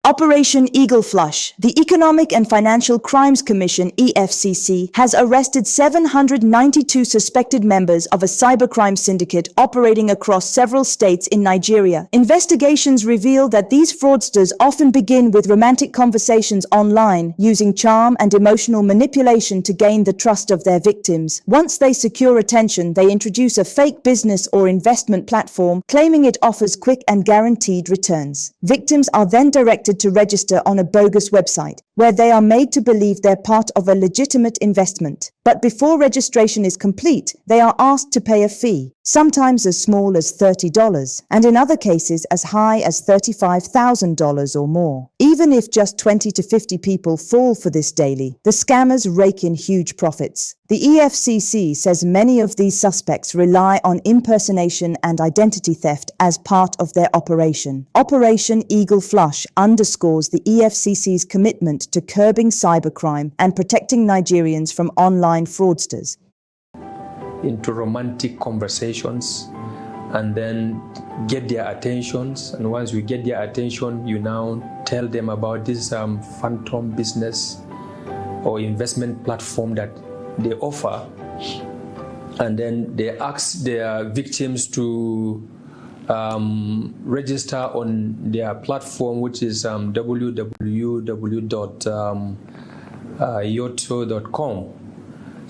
Operation Eagle Flush. The Economic and Financial Crimes Commission, EFCC, has arrested 792 suspected members of a cybercrime syndicate operating across several states in Nigeria. Investigations reveal that these fraudsters often begin with romantic conversations online, using charm and emotional manipulation to gain the trust of their victims. Once they secure attention, they introduce a fake business or investment platform, claiming it offers quick and guaranteed returns. Victims are then directed to register on a bogus website, where they are made to believe they're part of a legitimate investment. But before registration is complete, they are asked to pay a fee, sometimes as small as $30, and in other cases as high as $35,000 or more. Even if just 20 to 50 people fall for this daily, the scammers rake in huge profits. The EFCC says many of these suspects rely on impersonation and identity theft as part of their operation. Operation Eagle Flush underscores the EFCC's commitment to curbing cybercrime and protecting Nigerians from online fraudsters. Into romantic conversations and then get their attentions, and once you get their attention, you now tell them about this phantom business or investment platform that they offer, and then they ask their victims to register on their platform, which is www.yoto.com.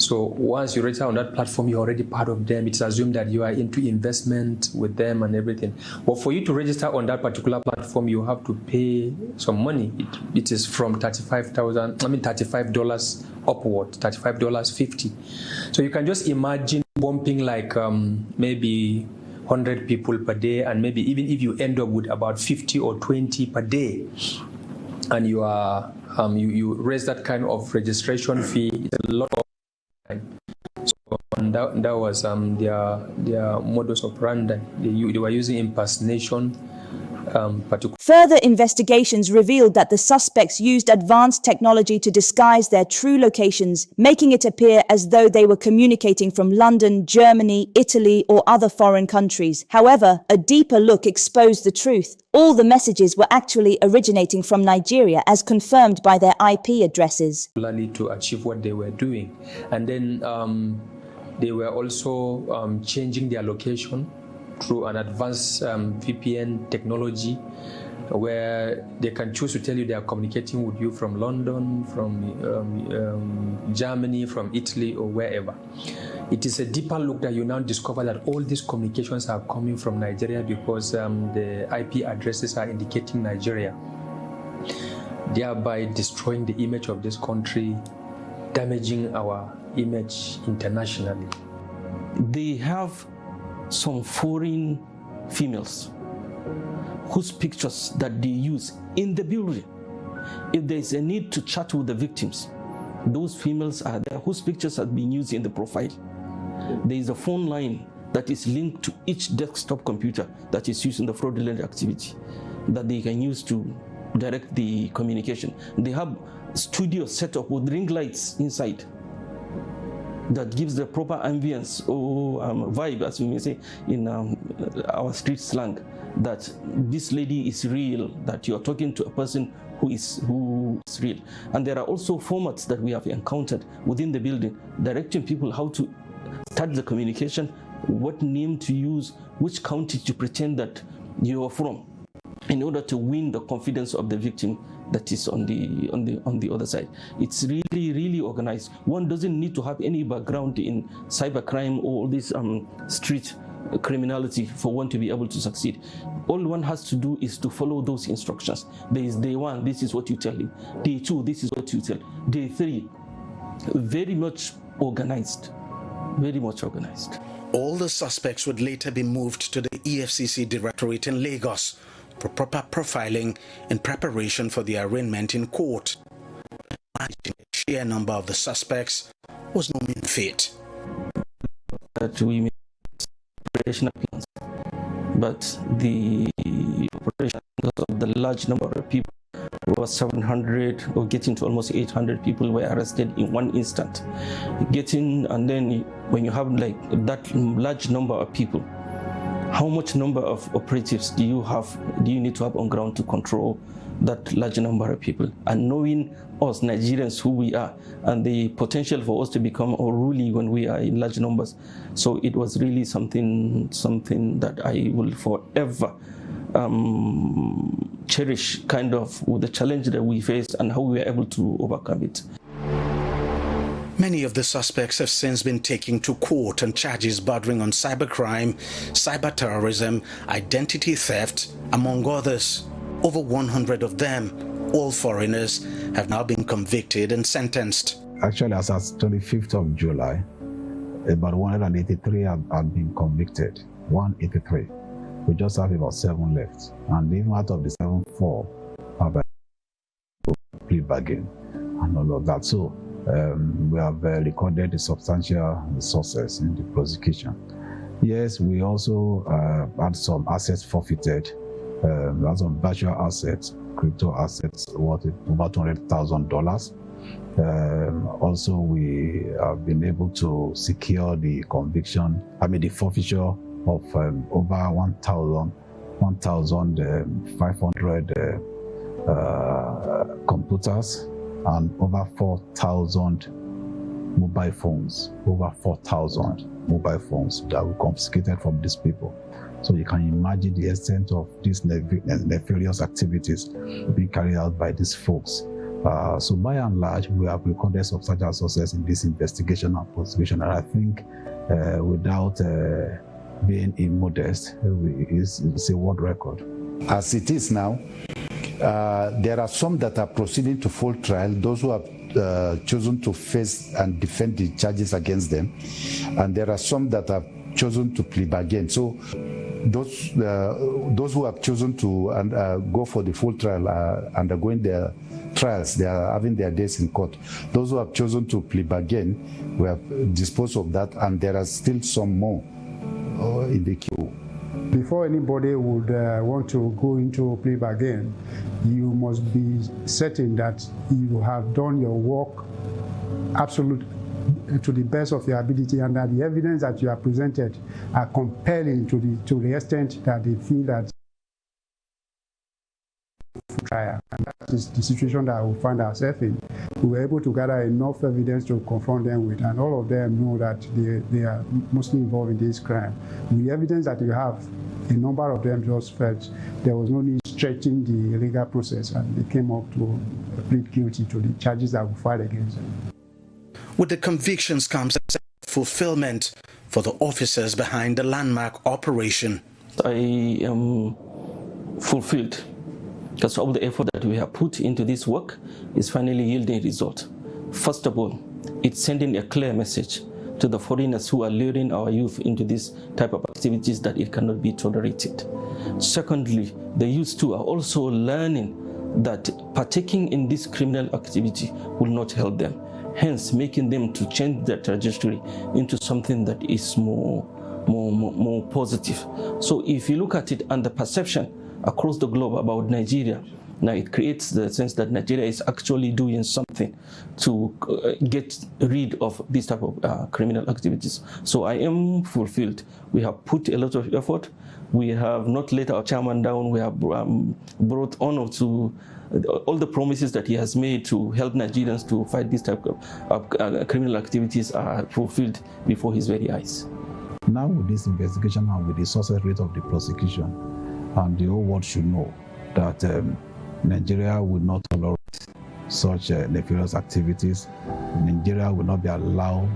So once you register on that platform, you're already part of them. It's assumed that you are into investment with them and everything. But for you to register on that particular platform, you have to pay some money. It is from $35 upward, $35.50. So you can just imagine bumping like maybe 100 people per day, and maybe even if you end up with about 50 or 20 per day, and you are you raise that kind of registration fee, it's a lot of time. So that was their modus operandi. They were using impersonation. Further investigations revealed that the suspects used advanced technology to disguise their true locations, making it appear as though they were communicating from London, Germany, Italy, or other foreign countries. However, a deeper look exposed the truth. All the messages were actually originating from Nigeria, as confirmed by their IP addresses. To achieve what they were doing. And then they were also changing their location through an advanced VPN technology, where they can choose to tell you they are communicating with you from London, from Germany, from Italy, or wherever. It is a deeper look that you now discover that all these communications are coming from Nigeria, because the IP addresses are indicating Nigeria, thereby destroying the image of this country, damaging our image internationally. They have some foreign females whose pictures that they use in the building. If there is a need to chat with the victims, those females are there whose pictures have been used in the profile. There is a phone line that is linked to each desktop computer that is used in the fraudulent activity that they can use to direct the communication. They have studios set up with ring lights inside that gives the proper ambience or vibe, as we may say in our street slang, that this lady is real, that you are talking to a person who is real. And there are also formats that we have encountered within the building, directing people how to start the communication, what name to use, which county to pretend that you are from, in order to win the confidence of the victim that is on the other side. It's really organized. One doesn't need to have any background in cybercrime or this street criminality for one to be able to succeed. All one has to do is to follow those instructions. There is day one, this is what you tell him. Day two, this is what you tell. Day three, very much organized. Very much organized. All the suspects would later be moved to the EFCC Directorate in Lagos for proper profiling in preparation for the arraignment in court. The sheer number of the suspects was no mean feat. That we made operational plans, but the operation of the large number of people, over 700 or getting to almost 800 people were arrested in one instant. And then when you have like that large number of people, how much number of operatives do you need to have on ground to control that large number of people, and knowing us Nigerians who we are and the potential for us to become unruly when we are in large numbers. So it was really something that I will forever cherish, kind of, with the challenge that we faced and how we were able to overcome it. Many of the suspects have since been taken to court on charges bordering on cybercrime, cyberterrorism, identity theft, among others. Over 100 of them, all foreigners, have now been convicted and sentenced. Actually, as of 25th of July, about 183 have been convicted. 183. We just have about 7 left. And even out of the 7, 4 have a plea bargain and all of that. So we have recorded the substantial resources in the prosecution. Yes, we also had some assets forfeited. That's some virtual assets, crypto assets worth about $200,000. Also, we have been able to secure the the forfeiture of over 1,500 computers and over 4,000 mobile phones. Over 4,000 mobile phones that were confiscated from these people. So you can imagine the extent of these nefarious activities being carried out by these folks. So by and large, we have recorded substantial success in this investigation and prosecution. And I think without being immodest, it's a world record. As it is now, there are some that are proceeding to full trial, those who have chosen to face and defend the charges against them. And there are some that have chosen to plea bargain. So those who have chosen to go for the full trial are undergoing their trials. They are having their days in court. Those who have chosen to plea bargain, we have disposed of that, and there are still some more in the queue. Before anybody would want to go into a plea bargain, you must be certain that you have done your work absolutely to the best of your ability, and that the evidence that you have presented are compelling to the extent that they feel that trial. And that is the situation that we find ourselves in. We were able to gather enough evidence to confront them with, and all of them know that they are mostly involved in this crime. The evidence that we have, a number of them just felt there was no need stretching the legal process, and they came up to plead guilty to the charges that we filed against them. With the convictions comes a fulfillment for the officers behind the landmark operation. I am fulfilled because all the effort that we have put into this work is finally yielding result. First of all, it's sending a clear message to the foreigners who are luring our youth into this type of activities that it cannot be tolerated. Secondly, the youth too are also learning that partaking in this criminal activity will not help them, hence making them to change their trajectory into something that is more positive. So if you look at it and the perception across the globe about Nigeria, now it creates the sense that Nigeria is actually doing something to get rid of this type of criminal activities. So I am fulfilled. We have put a lot of effort. We have not let our chairman down. We have brought honor to all the promises that he has made to help Nigerians to fight this type of criminal activities are fulfilled before his very eyes. Now with this investigation and with the success rate of the prosecution, and the whole world should know that Nigeria will not tolerate such nefarious activities. Nigeria will not be allowed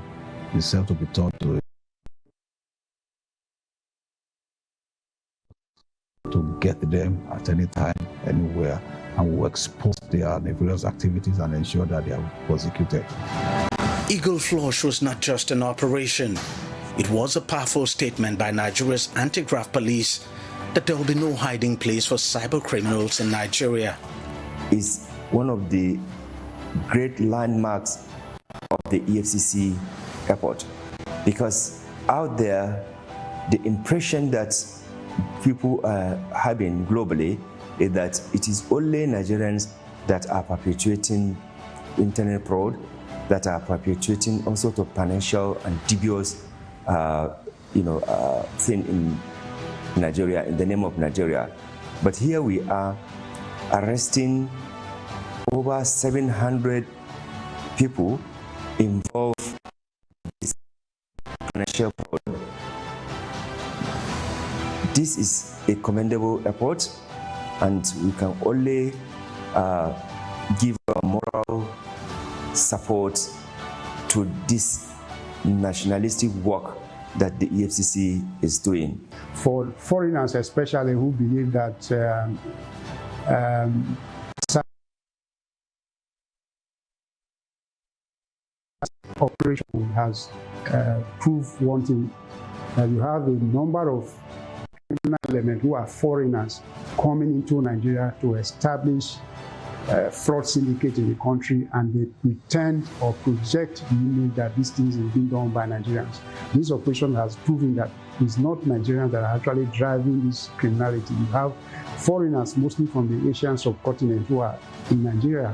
itself to be taught to get them at any time, anywhere, and will expose their nefarious activities and ensure that they are prosecuted. Eagle Flush was not just an operation. It was a powerful statement by Nigeria's anti-graft police that there will be no hiding place for cyber criminals in Nigeria. It's one of the great landmarks of the EFCC airport, because out there, the impression that people are having globally is that it is only Nigerians that are perpetuating internet fraud, that are perpetuating all sorts of financial and dubious thing in Nigeria, in the name of Nigeria. But here we are, arresting over 700 people involved in this financial fraud. This is a commendable effort, and we can only give our moral support to this nationalistic work that the EFCC is doing. For foreigners especially who believe that operation has proved one thing, that you have a number of criminal elements who are foreigners coming into Nigeria to establish fraud syndicate in the country, and they pretend or project the image that these things are being done by Nigerians. This operation has proven that it's not Nigerians that are actually driving this criminality. You have foreigners, mostly from the Asian subcontinent, who are in Nigeria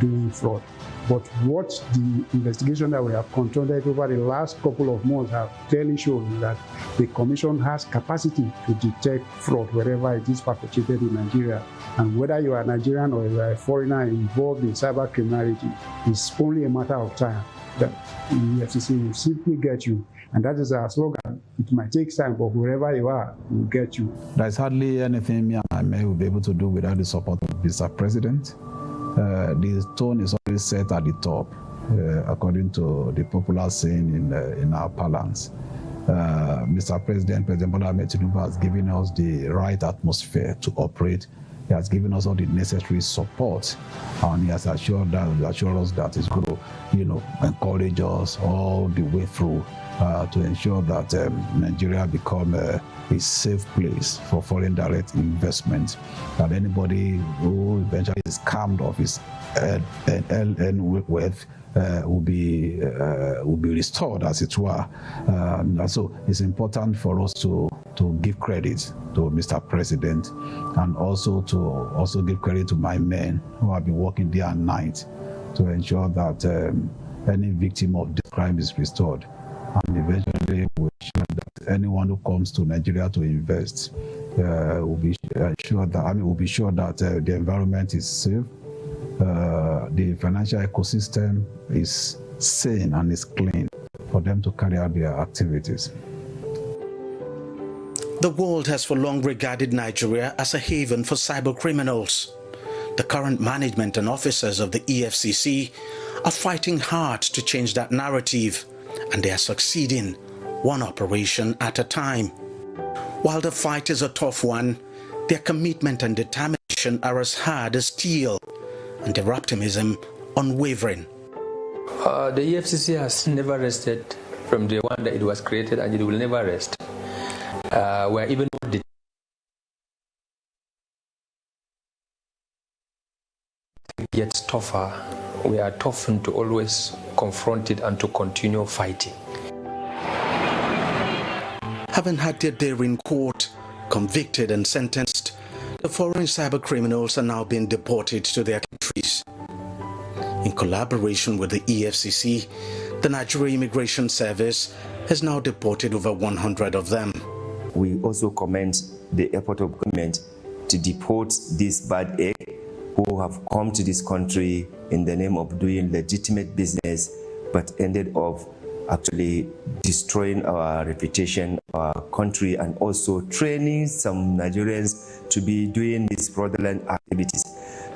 doing fraud. But what the investigation that we have conducted over the last couple of months have clearly shown is that the Commission has capacity to detect fraud wherever it is perpetrated in Nigeria. And whether you are Nigerian or you are a foreigner involved in cyber criminality, it's only a matter of time that the EFCC will simply get you. And that is our slogan. It might take time, but wherever you are, we'll get you. There's hardly anything me and my men will be able to do without the support of Mr. President. The tone is always set at the top, according to the popular saying in our parlance. Mr. President Bola Ahmed Tinubu has given us the right atmosphere to operate. He has given us all the necessary support, and he has assured us that he's going to, encourage us all the way through to ensure that Nigeria become a safe place for foreign direct investment. That anybody who eventually is scammed of his wealth will be restored, as it were. And so it's important for us to give credit to Mr. President, and also to give credit to my men who have been working day and night to ensure that any victim of this crime is restored. And eventually we'll ensure that anyone who comes to Nigeria to invest will be sure that the environment is safe, the financial ecosystem is sane and is clean for them to carry out their activities. The world has for long regarded Nigeria as a haven for cybercriminals. The current management and officers of the EFCC are fighting hard to change that narrative, and they are succeeding, one operation at a time. While the fight is a tough one, their commitment and determination are as hard as steel, and their optimism unwavering. The EFCC has never rested from the one that it was created, and it will never rest. We're even more it gets tougher. We are toughened to always confront it and to continue fighting. Having had their day in court, convicted and sentenced, the foreign cybercriminals are now being deported to their countries. In collaboration with the EFCC, the Nigerian Immigration Service has now deported over 100 of them. We also commend the effort of government to deport these bad eggs who have come to this country in the name of doing legitimate business, but ended up actually destroying our reputation, our country, and also training some Nigerians to be doing these fraudulent activities.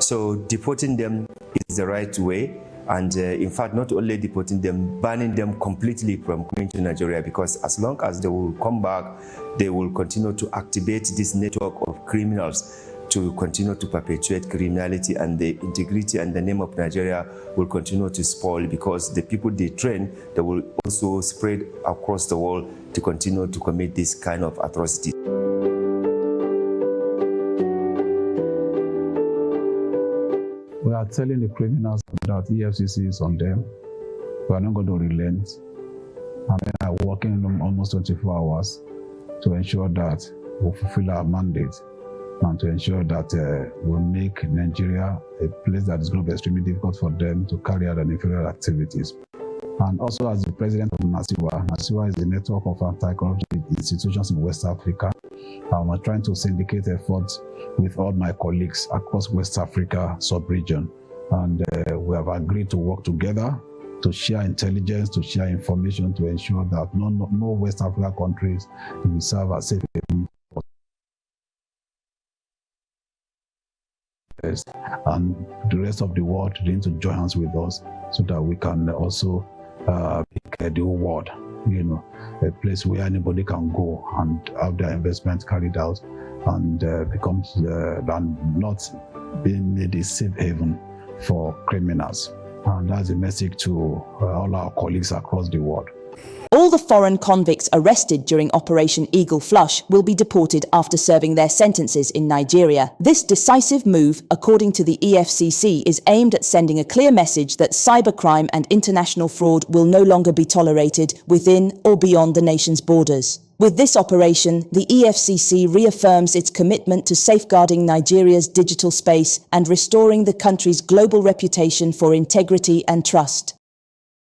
So deporting them is the right way. And in fact, not only deporting them, banning them completely from coming to Nigeria, because as long as they will come back, they will continue to activate this network of criminals to continue to perpetuate criminality, and the integrity and the name of Nigeria will continue to spoil, because the people they train, they will also spread across the world to continue to commit this kind of atrocities. We are telling the criminals that EFCC is on them. We are not going to relent. And we are working almost 24 hours to ensure that we fulfill our mandate and to ensure that we make Nigeria a place that is going to be extremely difficult for them to carry out their inferior activities. And also, as the president of NASIWA is a network of anti-corruption institutions in West Africa. I'm trying to syndicate efforts with all my colleagues across West Africa sub-region. And we have agreed to work together to share intelligence, to share information, to ensure that no West Africa countries will serve as safe haven. And the rest of the world need to join hands with us so that we can also make the whole world, a place where anybody can go and have their investments carried out and become not being made a safe haven for criminals. And that's a message to all our colleagues across the world. All the foreign convicts arrested during Operation Eagle Flush will be deported after serving their sentences in Nigeria. This decisive move, according to the EFCC, is aimed at sending a clear message that cybercrime and international fraud will no longer be tolerated within or beyond the nation's borders. With this operation, the EFCC reaffirms its commitment to safeguarding Nigeria's digital space and restoring the country's global reputation for integrity and trust.